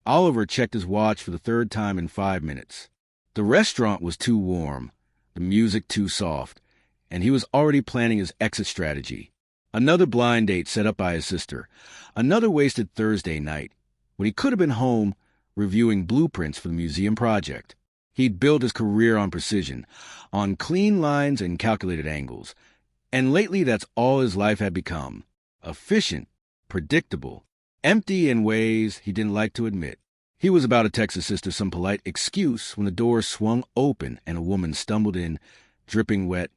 Oliver checked his watch for the third time in 5 minutes. The restaurant was too warm, the music too soft, and he was already planning his exit strategy. Another blind date set up by his sister. Another wasted Thursday night, when he could have been home reviewing blueprints for the museum project. He'd built his career on precision, on clean lines and calculated angles. And lately that's all his life had become. Efficient, predictable, empty in ways he didn't like to admit. He was about to text his sister some polite excuse when the door swung open and a woman stumbled in, dripping wet,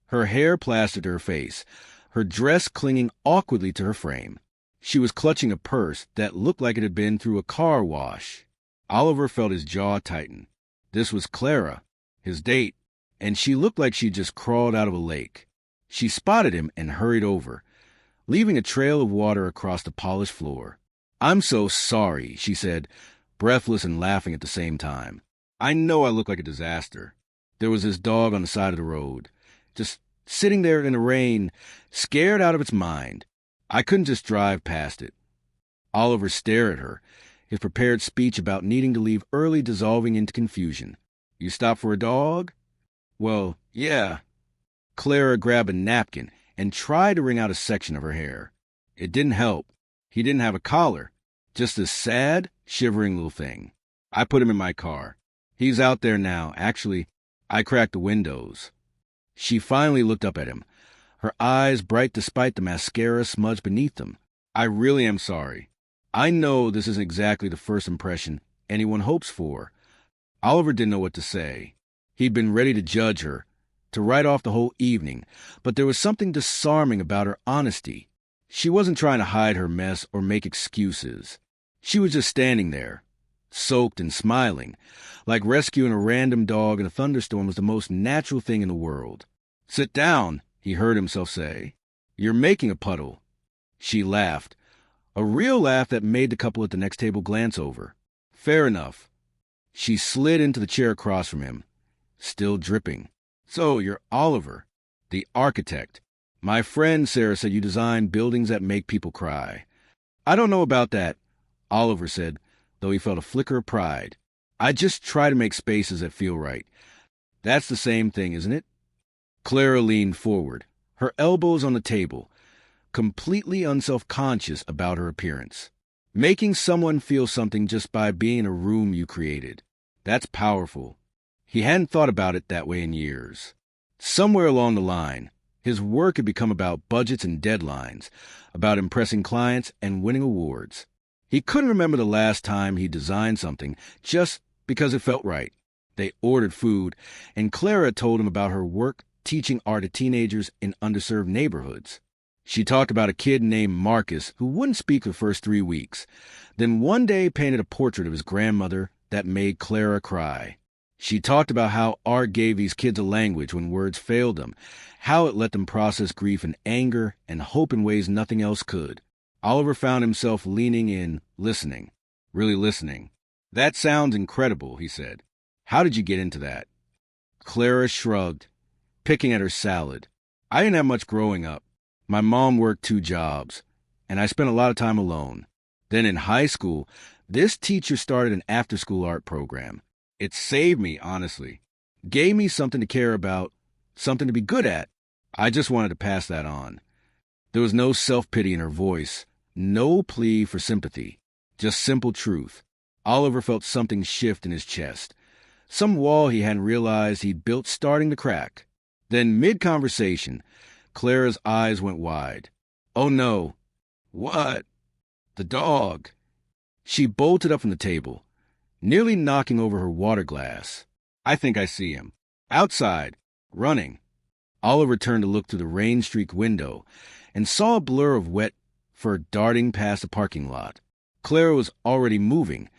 her hair plastered to her face, her dress clinging awkwardly to her frame. She was clutching a purse that looked like it had been through a car wash. Oliver felt his jaw tighten. This was Clara, his date, and she looked like she'd just crawled out of a lake. She spotted him and hurried over, leaving a trail of water across the polished floor. "I'm so sorry," she said, breathless and laughing at the same time. "I know I look like a disaster." There was his dog on the side of the road, just sitting there in the rain, scared out of its mind. I couldn't just drive past it. Oliver stared at her, his prepared speech about needing to leave early dissolving into confusion. "You stopped for a dog?" "Well, yeah." Clara grabbed a napkin and tried to wring out a section of her hair. It didn't help. He didn't have a collar, just this sad, shivering little thing. "I put him in my car. He's out there now. Actually, I cracked the windows." She finally looked up at him, her eyes bright despite the mascara smudge beneath them. "I really am sorry. I know this isn't exactly the first impression anyone hopes for." Oliver didn't know what to say. He'd been ready to judge her, to write off the whole evening, but there was something disarming about her honesty. She wasn't trying to hide her mess or make excuses. She was just standing there, soaked and smiling, like rescuing a random dog in a thunderstorm was the most natural thing in the world. "Sit down," he heard himself say. "You're making a puddle." She laughed, a real laugh that made the couple at the next table glance over. "Fair enough." She slid into the chair across from him, still dripping. "So, you're Oliver, the architect. My friend Sarah said you design buildings that make people cry." "I don't know about that," Oliver said, though he felt a flicker of pride. "I just try to make spaces that feel right. That's the same thing, isn't it?" Clara leaned forward, her elbows on the table, completely unself-conscious about her appearance. Making someone feel something just by being in a room you created. That's powerful. He hadn't thought about it that way in years. Somewhere along the line, his work had become about budgets and deadlines, about impressing clients and winning awards. He couldn't remember the last time he designed something just because it felt right. They ordered food, and Clara told him about her work teaching art to teenagers in underserved neighborhoods. She talked about a kid named Marcus who wouldn't speak the first 3 weeks, then one day painted a portrait of his grandmother that made Clara cry. She talked about how art gave these kids a language when words failed them, how it let them process grief and anger and hope in ways nothing else could. Oliver found himself leaning in, listening, really listening. "That sounds incredible," he said. "How did you get into that?" Clara shrugged, picking at her salad. "I didn't have much growing up. My mom worked 2 jobs, and I spent a lot of time alone. Then in high school, this teacher started an after-school art program. It saved me, honestly. Gave me something to care about, something to be good at. I just wanted to pass that on." There was no self-pity in her voice, no plea for sympathy, just simple truth. Oliver felt something shift in his chest, some wall he hadn't realized he'd built starting to crack. Then, mid-conversation, Clara's eyes went wide. "Oh no." "What?" "The dog." She bolted up from the table, nearly knocking over her water glass. "I think I see him. Outside, running." Oliver turned to look through the rain-streaked window and saw a blur of wet fur darting past the parking lot. Clara was already moving,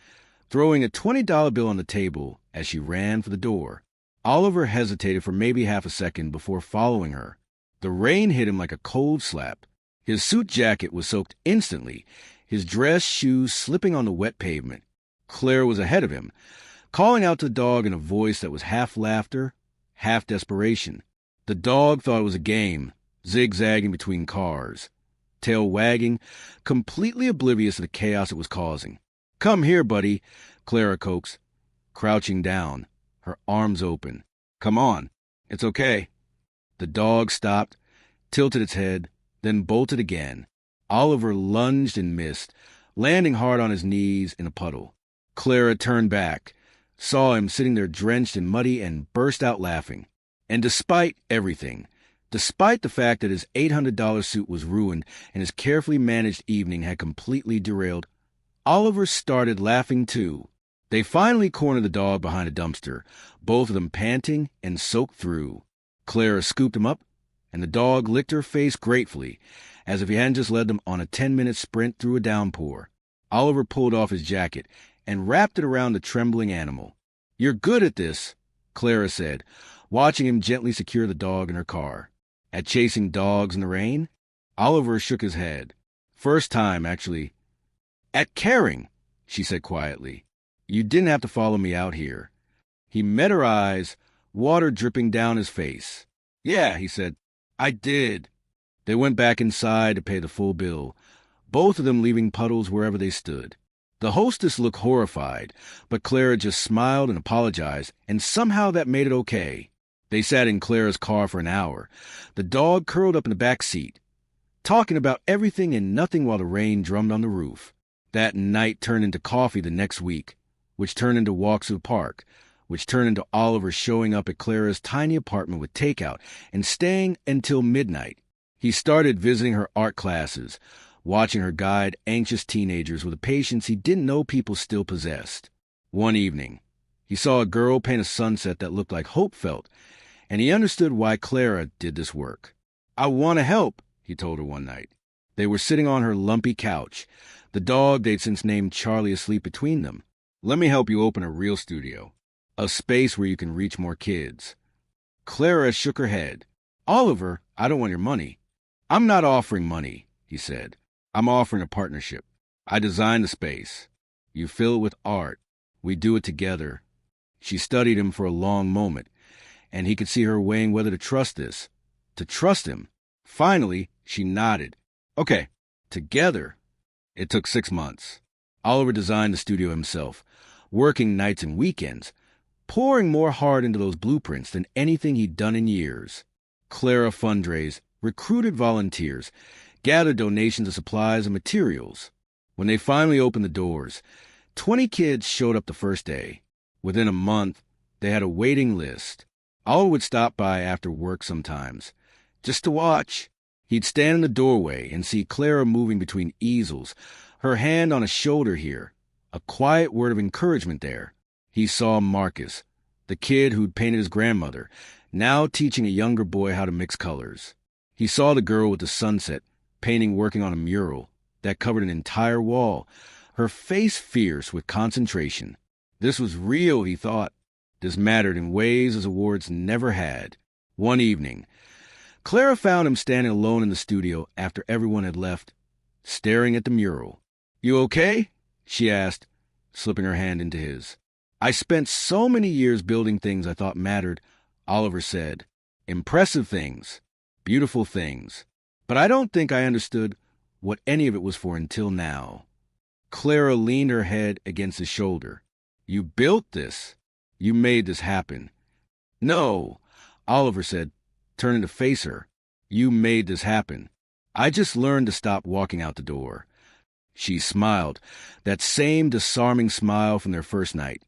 throwing a $20 bill on the table as she ran for the door. Oliver hesitated for maybe half a second before following her. The rain hit him like a cold slap. His suit jacket was soaked instantly, his dress shoes slipping on the wet pavement. Clara was ahead of him, calling out to the dog in a voice that was half laughter, half desperation. The dog thought it was a game, zigzagging between cars, tail wagging, completely oblivious of the chaos it was causing. Come here, buddy, Clara coaxed, crouching down, her arms open. Come on. It's okay. The dog stopped, tilted its head, then bolted again. Oliver lunged and missed, landing hard on his knees in a puddle. Clara turned back, saw him sitting there drenched and muddy, and burst out laughing. And despite everything, despite the fact that his $800 suit was ruined and his carefully managed evening had completely derailed, Oliver started laughing too. They finally cornered the dog behind a dumpster, both of them panting and soaked through. Clara scooped him up, and the dog licked her face gratefully, as if he hadn't just led them on a 10-minute sprint through a downpour. Oliver pulled off his jacket and wrapped it around the trembling animal. "You're good at this," Clara said, watching him gently secure the dog in her car. "At chasing dogs in the rain?" Oliver shook his head. "First time, actually." "At caring," she said quietly. "You didn't have to follow me out here." He met her eyes, water dripping down his face. "Yeah," he said, "I did." They went back inside to pay the full bill, both of them leaving puddles wherever they stood. The hostess looked horrified, but Clara just smiled and apologized, and somehow that made it okay. They sat in Clara's car for an hour, the dog curled up in the back seat, talking about everything and nothing while the rain drummed on the roof. That night turned into coffee the next week, which turned into walks to the park, which turned into Oliver showing up at Clara's tiny apartment with takeout and staying until midnight. He started visiting her art classes, watching her guide anxious teenagers with a patience he didn't know people still possessed. One evening, he saw a girl paint a sunset that looked like hope felt, and he understood why Clara did this work. "I want to help," he told her one night. They were sitting on her lumpy couch, the dog they'd since named Charlie asleep between them. "Let me help you open a real studio, a space where you can reach more kids." Clara shook her head. "Oliver, I don't want your money." "I'm not offering money," he said. "I'm offering a partnership. I designed the space. You fill it with art. We do it together." She studied him for a long moment, and he could see her weighing whether to trust this, to trust him. Finally, she nodded. "Okay, together." It took 6 months. Oliver designed the studio himself, working nights and weekends, pouring more heart into those blueprints than anything he'd done in years. Clara fundraised, recruited volunteers, gathered donations of supplies and materials. When they finally opened the doors, 20 kids showed up the first day. Within a month, they had a waiting list. Oliver would stop by after work sometimes, just to watch. He'd stand in the doorway and see Clara moving between easels, her hand on a shoulder here, a quiet word of encouragement there. He saw Marcus, the kid who'd painted his grandmother, now teaching a younger boy how to mix colors. He saw the girl with the sunset, painting working on a mural that covered an entire wall, her face fierce with concentration. This was real, he thought. This mattered in ways his awards never had. One evening, Clara found him standing alone in the studio after everyone had left, staring at the mural. "You okay?" she asked, slipping her hand into his. "I spent so many years building things I thought mattered," Oliver said. "Impressive things, beautiful things. But I don't think I understood what any of it was for until now." Clara leaned her head against his shoulder. "You built this. You made this happen." "No," Oliver said, turning to face her. "You made this happen. I just learned to stop walking out the door." She smiled, that same disarming smile from their first night,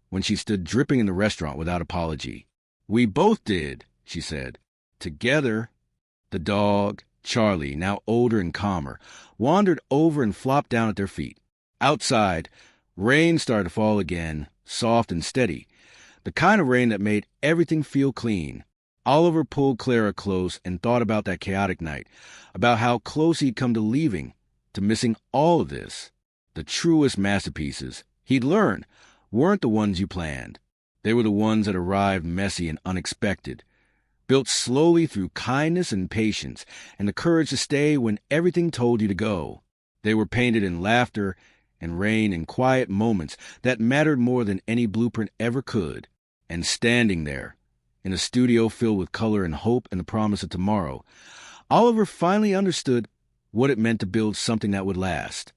when she stood dripping in the restaurant without apology. "We both did," she said. "Together." The dog, Charlie, now older and calmer, wandered over and flopped down at their feet. Outside, rain started to fall again, soft and steady, the kind of rain that made everything feel clean. Oliver pulled Clara close and thought about that chaotic night, about how close he'd come to leaving, to missing all of this. The truest masterpieces, he'd learned, weren't the ones you planned. They were the ones that arrived messy and unexpected, built slowly through kindness and patience and the courage to stay when everything told you to go. They were painted in laughter and rain and quiet moments that mattered more than any blueprint ever could. And standing there, in a studio filled with color and hope and the promise of tomorrow, Oliver finally understood what it meant to build something that would last.